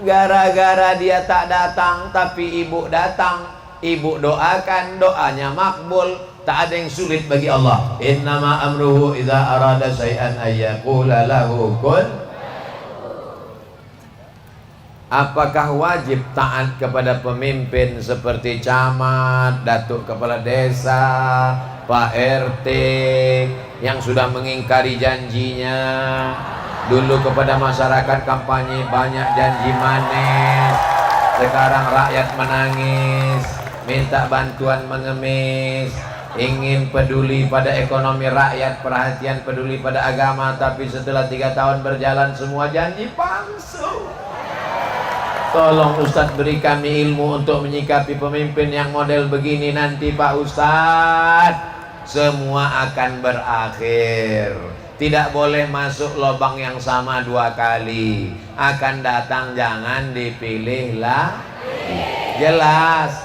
Gara-gara dia tak datang tapi ibu datang, ibu doakan, doanya makbul. Tak ada yang sulit bagi Allah. Innama amruhu idza arada syai'an ayyaqula lahu kun. Apakah wajib taat kepada pemimpin seperti camat, datuk kepala desa, Pak RT yang sudah mengingkari janjinya? Dulu kepada masyarakat kampanye banyak janji manis, sekarang rakyat menangis, minta bantuan mengemis, ingin peduli pada ekonomi rakyat, perhatian peduli pada agama, tapi setelah 3 tahun berjalan semua janji palsu. Tolong Ustadz beri kami ilmu untuk menyikapi pemimpin yang model begini nanti Pak Ustadz. Semua akan berakhir. Tidak boleh masuk lubang yang sama 2 kali. Akan datang jangan dipilih lah. Jelas.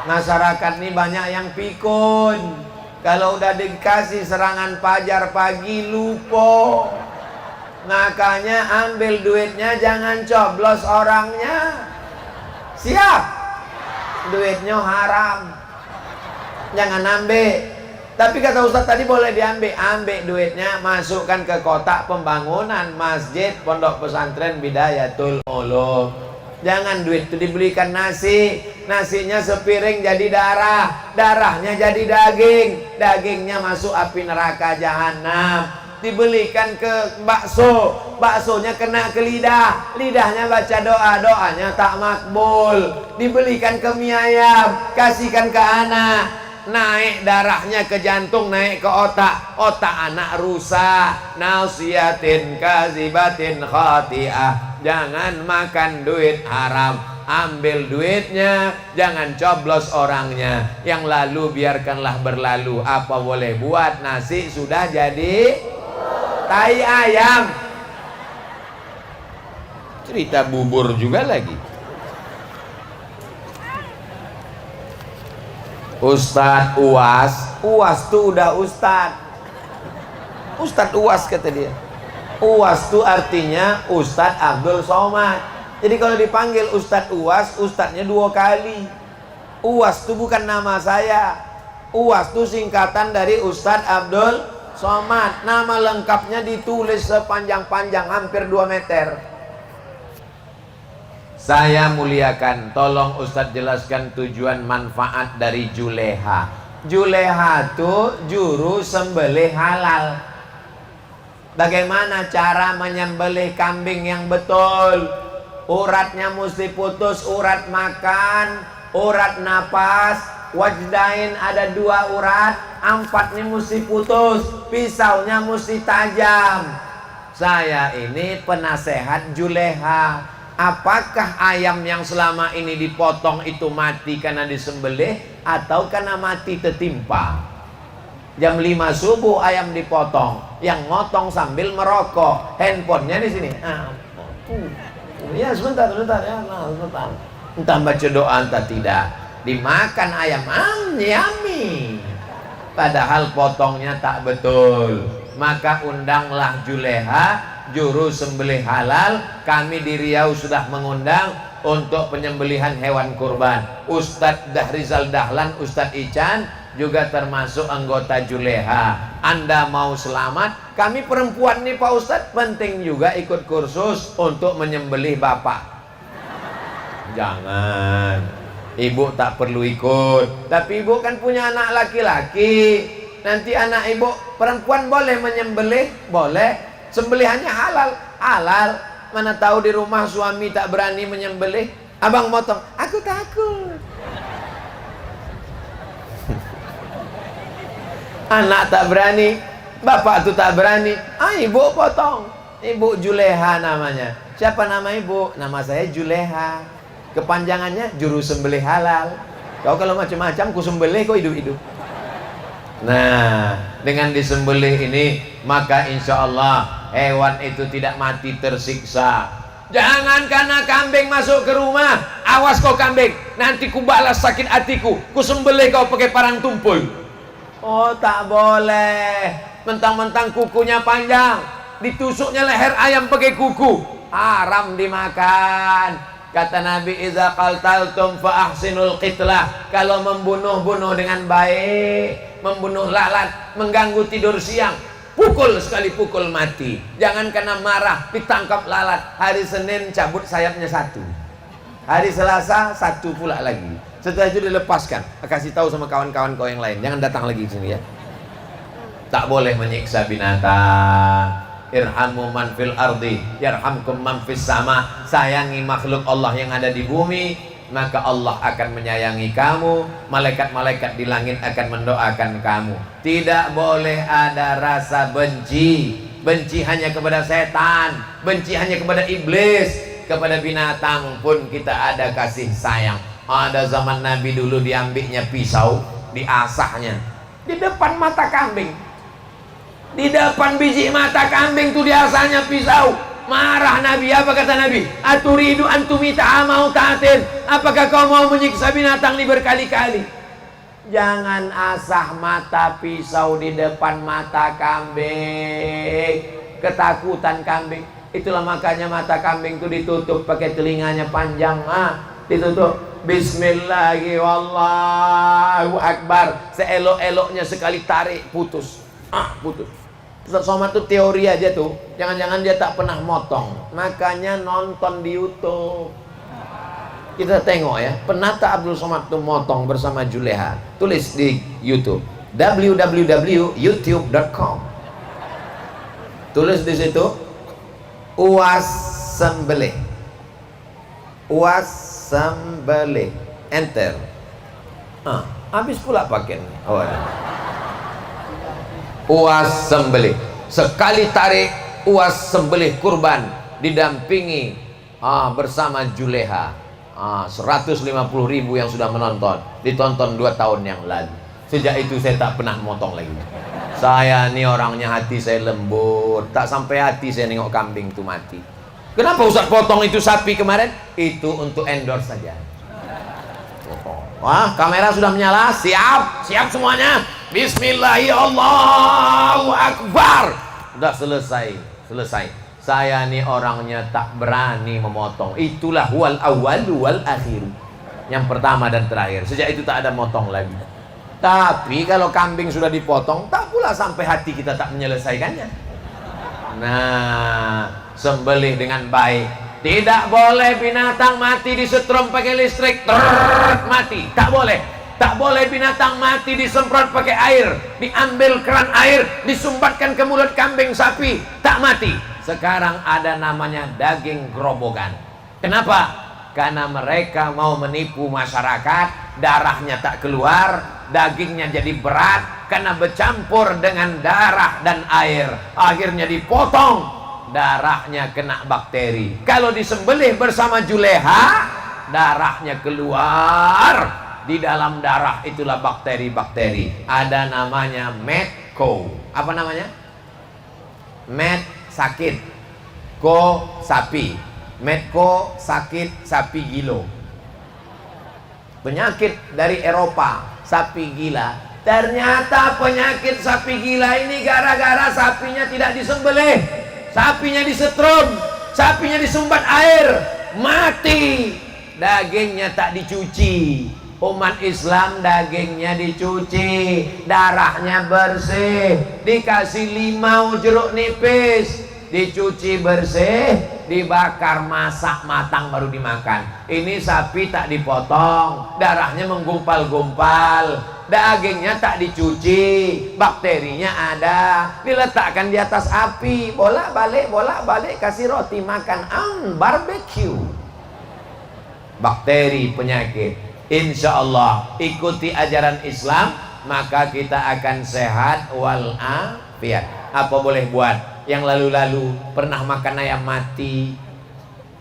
Masyarakat ini banyak yang pikun. Kalau udah dikasih serangan fajar pagi lupa. Makanya ambil duitnya, jangan coblos orangnya. Siap? Duitnya haram, jangan ambil. Tapi kata Ustaz tadi boleh diambil. Ambil duitnya, masukkan ke kotak pembangunan masjid Pondok Pesantren Bidayatul Ulum. Jangan duit itu dibelikan nasi, nasinya sepiring jadi darah, darahnya jadi daging, dagingnya masuk api neraka jahanam. Dibelikan ke bakso, baksonya kena ke lidah, lidahnya baca doa, doanya tak makbul. Dibelikan ke mie ayam, kasihkan ke anak, naik darahnya ke jantung, naik ke otak, otak anak rusak. Nasiyatin kazibatin khati'ah. Jangan makan duit haram, ambil duitnya, jangan coblos orangnya. Yang lalu biarkanlah berlalu. Apa boleh buat, nasi sudah jadi tai ayam. Cerita bubur juga lagi. Ustadz UAS, UAS tuh udah Ustadz. Ustadz UAS kata dia. UAS tuh artinya Ustadz Abdul Somad. Jadi kalau dipanggil Ustadz UAS, Ustadznya 2 kali. UAS tuh bukan nama saya. UAS tuh singkatan dari Ustadz Abdul Somad. Nama lengkapnya ditulis sepanjang-panjang, hampir 2 meter. Saya muliakan, tolong Ustadz jelaskan tujuan manfaat dari juleha. Juleha itu juru sembelih halal. Bagaimana cara menyembelih kambing yang betul? Uratnya mesti putus, urat makan, urat napas, wajdain ada 2 urat, 4 nih mesti putus, pisaunya mesti tajam. Saya ini penasehat juleha. Apakah ayam yang selama ini dipotong itu mati karena disembelih atau karena mati tertimpa? Jam 5 subuh ayam dipotong, yang motong sambil merokok, handphonenya di sini. Ya sebentar ya, sebentar. Entah baca doa entah tidak. Dimakan ayam, yummy. Padahal potongnya tak betul. Maka undanglah juleha, juru sembelih halal. Kami di Riau sudah mengundang untuk penyembelihan hewan kurban. Ustadz Dahrizal Dahlan, Ustadz Ican juga termasuk anggota juleha. Anda mau selamat, kami perempuan nih Pak Ustadz, penting juga ikut kursus untuk menyembelih bapak. Jangan, ibu tak perlu ikut. Tapi ibu kan punya anak laki-laki. Nanti anak ibu perempuan boleh menyembelih? Boleh. Sembelihannya halal? Halal. Mana tahu di rumah suami tak berani menyembelih, abang motong, aku takut. Anak tak berani, bapak tuh tak berani, ibu potong. Ibu Juleha namanya. Siapa nama ibu? Nama saya Juleha. Kepanjangannya juru sembelih halal. Kau kalau macam-macam ku sembelih kok hidup-hidup. Nah, dengan disembelih ini maka insya Allah hewan itu tidak mati tersiksa. Jangan karena kambing masuk ke rumah, awas kau kambing, nanti ku balas sakit hatiku, ku sembelih kau pakai parang tumpul. Oh, tak boleh. Mentang-mentang kukunya panjang, ditusuknya leher ayam pakai kuku, haram dimakan. Kata Nabi, idza qaltaltum fa ahsinul qitlah. Kalau membunuh dengan baik, membunuh lalat, mengganggu tidur siang, pukul sekali pukul mati. Jangan karena marah ditangkap lalat, hari Senin cabut sayapnya satu, hari Selasa satu pula lagi. Setelah itu dilepaskan, kasih tahu sama kawan-kawan kau yang lain, jangan datang lagi ke sini ya. Tak boleh menyiksa binatang. Irhamu man fil ardi yarhamkum man fis sama. Sayangi makhluk Allah yang ada di bumi, maka Allah akan menyayangi kamu. Malaikat-malaikat di langit akan mendoakan kamu. Tidak boleh ada rasa benci. Benci hanya kepada setan, benci hanya kepada iblis. Kepada binatang pun kita ada kasih sayang. Ada zaman Nabi dulu diambilnya pisau, diasahnya di depan mata kambing. Di depan biji mata kambing tuh diasahnya pisau. Marah Nabi, apa kata Nabi? Aturidu antumita mau taatin. Apakah kau mau menyiksa binatang ini berkali-kali? Jangan asah mata pisau di depan mata kambing. Ketakutan kambing. Itulah makanya mata kambing itu ditutup pakai telinganya panjang. Ditutup. Bismillahirrahmanirrahim. Wallahu akbar. Seelok-eloknya sekali tarik putus. Putus. Ustaz Somad tuh teori aja tuh. Jangan-jangan dia tak pernah motong. Makanya nonton di YouTube. Kita tengok ya. Pernah tak Abdul Somad tuh motong bersama Juleha? Tulis di YouTube. www.youtube.com. Tulis di situ. Uas sembelih. Uas sembelih. Enter. Habis pula pakai. Oh, ada. Uas sembelih, sekali tarik uas sembelih kurban didampingi bersama Juleha. 150.000 yang sudah menonton, ditonton 2 tahun yang lalu. Sejak itu saya tak pernah motong lagi. Saya nih orangnya hati saya lembut, tak sampai hati saya nengok kambing itu mati. Kenapa Ustaz potong itu sapi kemarin? Itu untuk endorse saja. Wah, kamera sudah menyala, siap semuanya. Bismillahirrahmanirrahim, Allahu Akbar. Sudah selesai. Saya nih orangnya tak berani memotong. Itulah wal awwalu wal akhir. Yang pertama dan terakhir. Sejak itu tak ada motong lagi. Tapi kalau kambing sudah dipotong, tak pula sampai hati kita tak menyelesaikannya. Nah, sembelih dengan baik. Tidak boleh binatang mati disetrum pakai listrik, mati. Tak boleh. Tak boleh binatang mati disemprot pakai air, diambil keran air, disumbatkan ke mulut kambing sapi, tak mati. Sekarang ada namanya daging gerobogan. Kenapa? Karena mereka mau menipu masyarakat, darahnya tak keluar, dagingnya jadi berat karena bercampur dengan darah dan air. Akhirnya dipotong, darahnya kena bakteri. Kalau disembelih bersama Juleha, darahnya keluar. Di dalam darah itulah bakteri-bakteri. Ada namanya Medco. Apa namanya? Med sakit, ko sapi. Medco sakit sapi gilo. Penyakit dari Eropa, sapi gila. Ternyata penyakit sapi gila ini gara-gara sapinya tidak disembelih. Sapinya disetrum, sapinya disumbat air, mati. Dagingnya tak dicuci. Umat Islam dagingnya dicuci, darahnya bersih, dikasih limau jeruk nipis, dicuci bersih, dibakar, masak matang baru dimakan. Ini sapi tak dipotong, darahnya menggumpal-gumpal, dagingnya tak dicuci, bakterinya ada, diletakkan di atas api, bolak-balik kasih roti makan, barbecue. Bakteri, penyakit. Insya Allah ikuti ajaran Islam, maka kita akan sehat walafiat. Apa boleh buat? Yang lalu-lalu pernah makan ayam mati.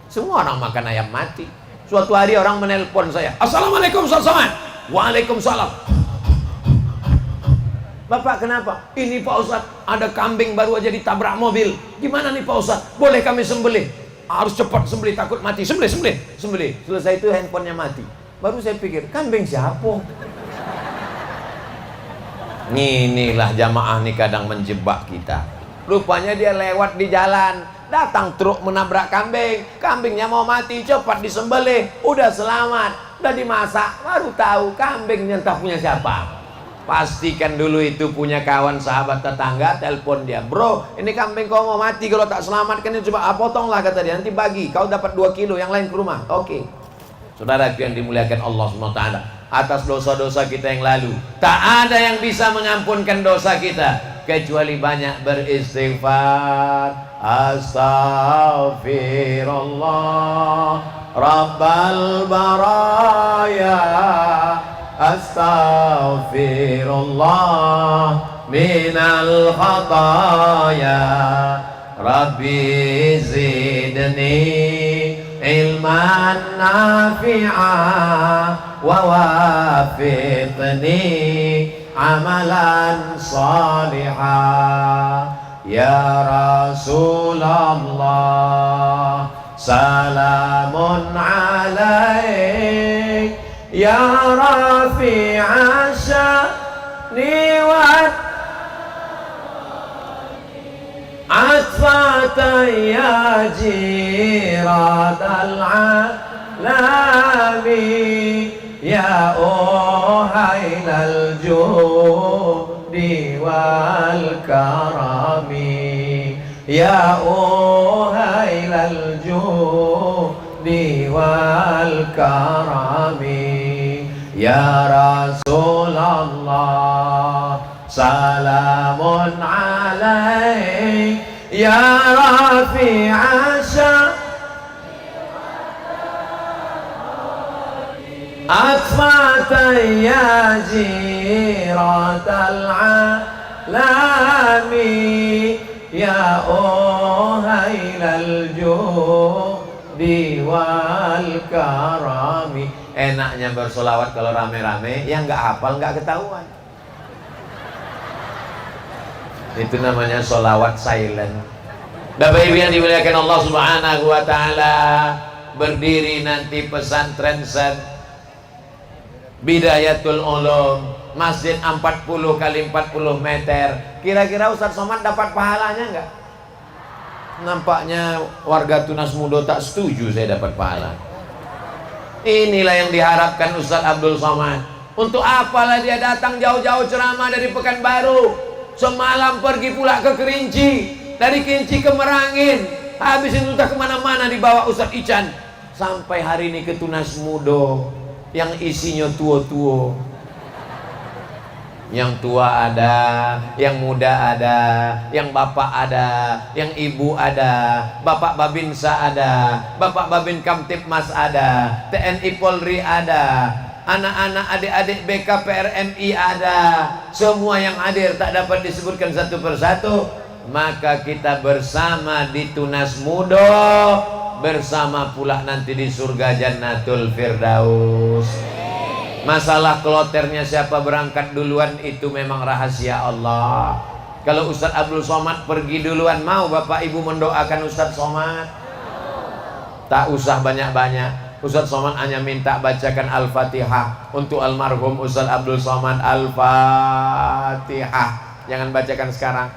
Semua orang makan ayam mati. Suatu hari orang menelpon saya, Assalamualaikum Ustaz Somad. Waalaikumsalam. Bapak kenapa? Ini Pak Ustadz, ada kambing baru aja ditabrak mobil. Gimana nih Pak Ustadz? Boleh kami sembelih? Harus cepat sembelih, takut mati. Sembelih. Selesai itu handphonenya mati. Baru saya pikir, kambing siapa? Inilah jamaah nih kadang menjebak kita. Rupanya dia lewat di jalan, datang truk menabrak kambing. Kambingnya mau mati, cepat disembelih. Udah selamat, udah dimasak. Baru tahu kambingnya entah punya siapa. Pastikan dulu itu punya kawan, sahabat, tetangga. Telepon dia, bro, ini kambing kau mau mati. Kalau tak selamatkan ini coba potonglah, kata dia. Nanti bagi, kau dapat 2 kilo, yang lain ke rumah. Oke. Saudara yang dimuliakan Allah SWT, atas dosa-dosa kita yang lalu, tak ada yang bisa mengampunkan dosa kita kecuali banyak beristighfar. Astaghfirullah Rabbal baraya, astaghfirullah minal khataya, Rabbi zidni ilman nafi'a wa wafiqni amalan salihah. Ya Rasulullah salamun alaik, ya rafi'a sya'ni wa atfatan ya jiradal alami, ya uhailal judi wal karami, ya uhailal judi wal karami. Ya Rasulullah salamun alaik, ya rafi'a atfatan ya jiratal alami, ya uhailal judi wal karami. Enaknya bersolawat kalau rame-rame, yang nggak hafal nggak ketahuan. Itu namanya solawat silent. Bapak Ibu yang dimuliakan Allah Subhanahu wa Ta'ala, berdiri nanti pesantren Bidayatul Ulum, masjid 40 kali 40 meter. Kira-kira Ustadz Somad dapat pahalanya nggak? Nampaknya warga Tunas Mudo tak setuju saya dapat pahala. Inilah yang diharapkan Ustadz Abdul Somad. Untuk apalah dia datang jauh-jauh ceramah dari Pekanbaru, semalam pergi pula ke Kerinci, dari Kerinci ke Merangin, habis itu tak kemana-mana dibawa Ustadz Ican, sampai hari ini ke Tunas Mudo yang isinya tua-tua. Yang tua ada, yang muda ada, yang bapak ada, yang ibu ada, bapak Babinsa ada, bapak Babin Kamtipmas ada, TNI Polri ada, anak-anak adik-adik BKPRMI ada. Semua yang hadir tak dapat disebutkan satu persatu. Maka kita bersama di Tunas Mudo, bersama pula nanti di surga Jannatul Firdaus. Masalah kloternya siapa berangkat duluan itu memang rahasia Allah. Kalau Ustadz Abdul Somad pergi duluan, mau Bapak Ibu mendoakan Ustadz Somad? Tak usah banyak-banyak. Ustadz Somad hanya minta bacakan Al-Fatihah untuk almarhum Ustadz Abdul Somad. Al-Fatihah. Jangan bacakan sekarang.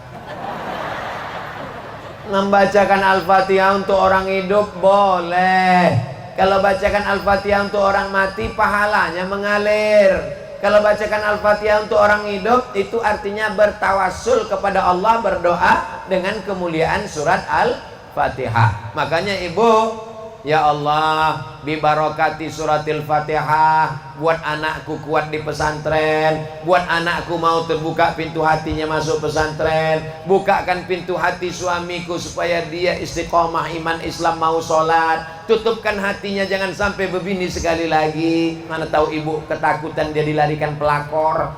Membacakan Al-Fatihah untuk orang hidup boleh. Kalau bacakan Al-Fatihah untuk orang mati, pahalanya mengalir. Kalau bacakan Al-Fatihah untuk orang hidup, itu artinya bertawassul kepada Allah, berdoa dengan kemuliaan surat Al-Fatihah. Makanya Ibu, ya Allah, bibarokati suratil Fatihah, buat anakku kuat di pesantren, buat anakku mau terbuka pintu hatinya masuk pesantren, bukakan pintu hati suamiku supaya dia istiqomah iman Islam mau sholat, tutupkan hatinya jangan sampai berbini sekali lagi. Mana tahu ibu ketakutan dia dilarikan pelakor.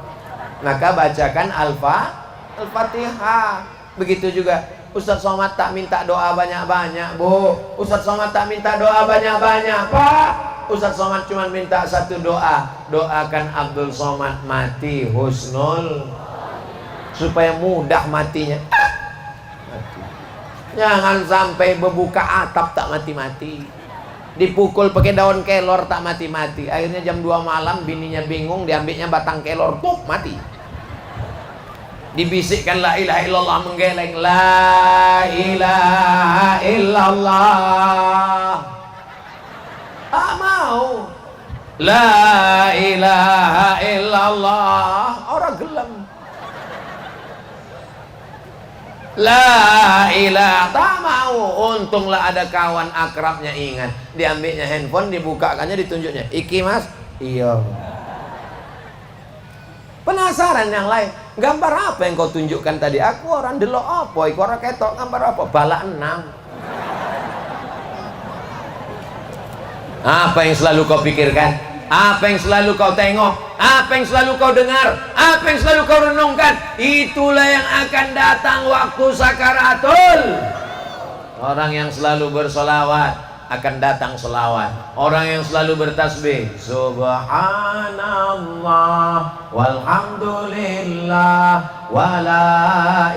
Maka bacakan Al-Fatihah. Begitu juga Ustadz Somad tak minta doa banyak-banyak, Bu. Ustadz Somad tak minta doa banyak-banyak, Pak. Ustadz Somad cuma minta satu doa. Doakan Abdul Somad mati husnul supaya mudah matinya. Mati. Jangan sampai berbuka atap tak mati-mati, dipukul pakai daun kelor tak mati-mati. Akhirnya jam 2 malam bininya bingung, diambilnya batang kelor, pup, mati. Dibisikkan la ilaha illallah, menggeleng la ilaha illallah, tak mau la ilaha illallah, orang gelem la ilaha, tak mau. Untunglah ada kawan akrabnya ingat, diambilnya handphone, dibukakannya, ditunjuknya, iki mas, iya. Penasaran yang lain, gambar apa yang kau tunjukkan tadi? Aku orang delok apa? Iku orang ketok gambar apa? Bala 6. Apa yang selalu kau pikirkan? Apa yang selalu kau tengok? Apa yang selalu kau dengar? Apa yang selalu kau renungkan? Itulah yang akan datang waktu sakaratul. Orang yang selalu bersolawat akan datang selawat. Orang yang selalu bertasbih subhanallah walhamdulillah wala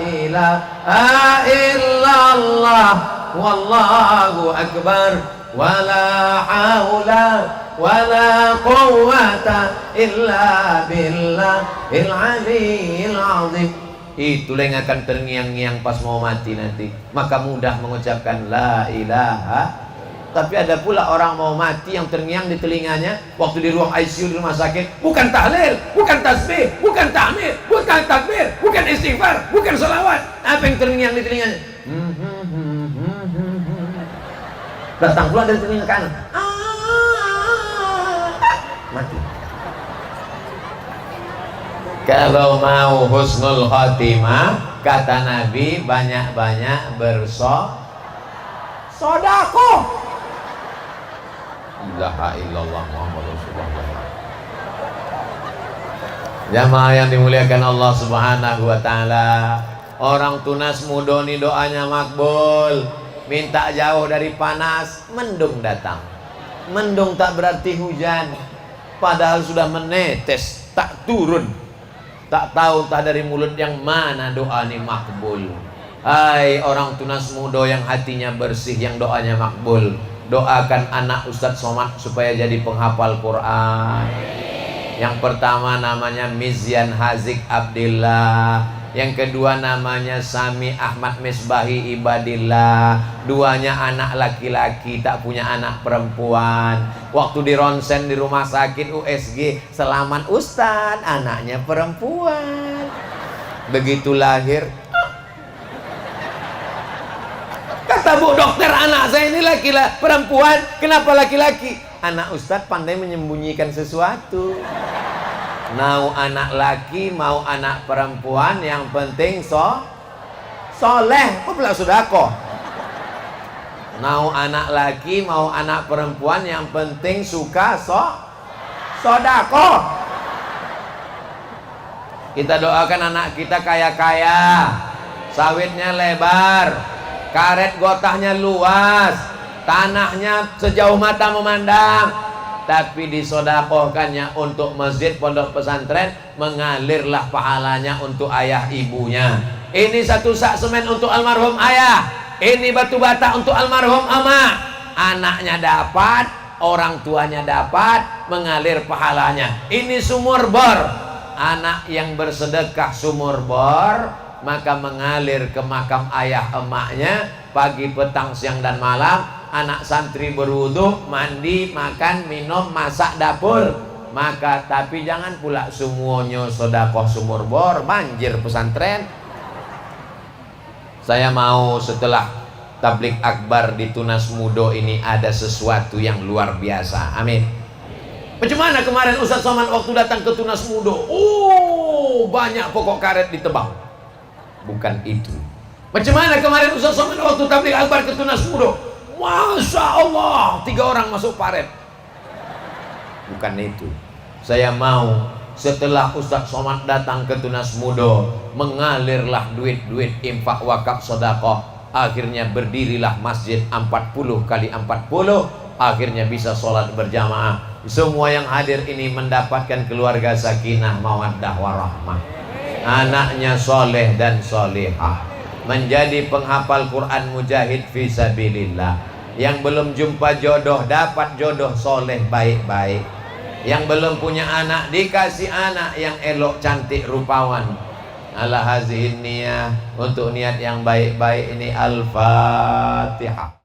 ilaha illallah wallahu akbar wala haula wala quwwata illa billahil aliyyil azim. Itulah yang akan terngiang-ngiang pas mau mati nanti. Maka mudah mengucapkan la ilaha. Tapi ada pula orang mau mati yang terngiang di telinganya waktu di ruang ICU di rumah sakit, bukan tahlil, bukan tasbih, bukan tahmid, bukan takbir, bukan istighfar, bukan salawat. Apa yang terngiang di telinganya? Datang pula dari telinga kanan, mati. Kalau mau husnul khotimah, kata Nabi, banyak-banyak bersedekah. La ilaha illallah Muhammad Rasulullah. Jamaah yang dimuliakan Allah Subhanahu wa taala, orang tunas muda ni doanya makbul. Minta jauh dari panas, mendung datang. Mendung tak berarti hujan, padahal sudah menetes, tak turun. Tak tahu entah dari mulut yang mana doa ni makbul. Hai orang tunas muda yang hatinya bersih, yang doanya makbul, doakan anak Ustadz Somad supaya jadi penghafal Quran. Yang pertama namanya Mizyan Hazik Abdillah, yang kedua namanya Sami Ahmad Misbahi Ibadillah. Duanya anak laki-laki, tak punya anak perempuan. Waktu di ronsen di rumah sakit USG, selamat Ustadz, anaknya perempuan. Begitu lahir, kata bu dokter, anak saya ini laki-laki perempuan, kenapa laki-laki? Anak Ustadz pandai menyembunyikan sesuatu. Mau anak laki, mau anak perempuan, yang penting soleh. Kok pula sodako? Mau anak laki, mau anak perempuan, yang penting suka sodako. Kita doakan anak kita kaya-kaya, sawitnya lebar, karet gotahnya luas, tanahnya sejauh mata memandang, tapi disodakohkannya untuk masjid pondok pesantren, mengalirlah pahalanya untuk ayah ibunya. Ini satu sak semen untuk almarhum ayah, ini batu bata untuk almarhum ama. Anaknya dapat, orang tuanya dapat, mengalir pahalanya. Ini sumur bor, anak yang bersedekah sumur bor, maka mengalir ke makam ayah emaknya. Pagi, petang, siang, dan malam anak santri berwudu, mandi, makan, minum, masak dapur. Maka tapi jangan pula semuanya sedekah sumur bor, banjir pesantren. Saya mau setelah tablik akbar di Tunas Mudo ini ada sesuatu yang luar biasa. Amin. Bagaimana kemarin Ustadz Somad waktu datang ke Tunas Mudo? Oh, banyak pokok karet ditebang. Bukan itu. Bagaimana kemarin Ustadz Somad waktu tablik akbar ke Tunas Mudo? Masya Allah, 3 orang masuk paret. Bukan itu. Saya mau setelah Ustadz Somad datang ke Tunas Mudo, mengalirlah duit-duit infak wakaf sedekah. Akhirnya berdirilah masjid 40 kali 40. Akhirnya bisa sholat berjamaah. Semua yang hadir ini mendapatkan keluarga sakinah mawaddah warahmah. anaknya soleh dan solehah, menjadi penghafal Quran mujahid fisabilillah. Yang belum jumpa jodoh dapat jodoh soleh baik-baik. Yang belum punya anak dikasih anak yang elok cantik rupawan. Ala hazihin niyah, untuk niat yang baik-baik ini. Al-Fatihah.